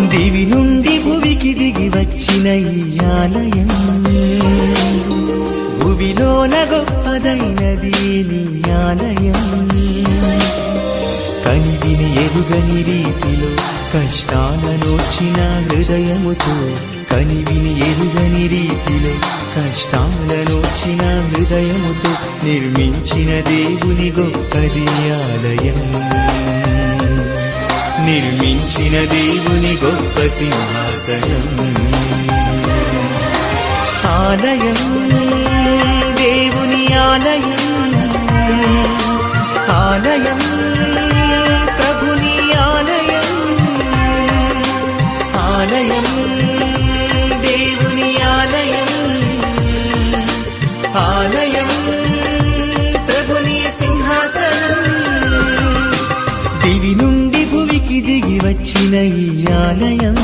దివి నుండి భువికి దిగి వచ్చిన ఈ ఆలయం భువిలోన గొప్పదైనది నీ ఆలయం కనివిని ఎరుగని రీతిలో కష్టాలనోచిన హృదయముతో కనివిని ఎరుగని రీతిలో కష్టాలనోచిన హృదయముతో నిర్మించిన దేవుని గొప్పది ఆలయం నిర్మించిన దేవుని గొప్ప సింహాసనం ఆలయం దేవుని ఆలయం ఆలయం ప్రభుని ఆలయం ఆలయం దేవుని ఆలయం ఆలయం ప్రభుని సింహాసనం దివి నుండి భువికి దిగి వచ్చిన ఈ ఆలయం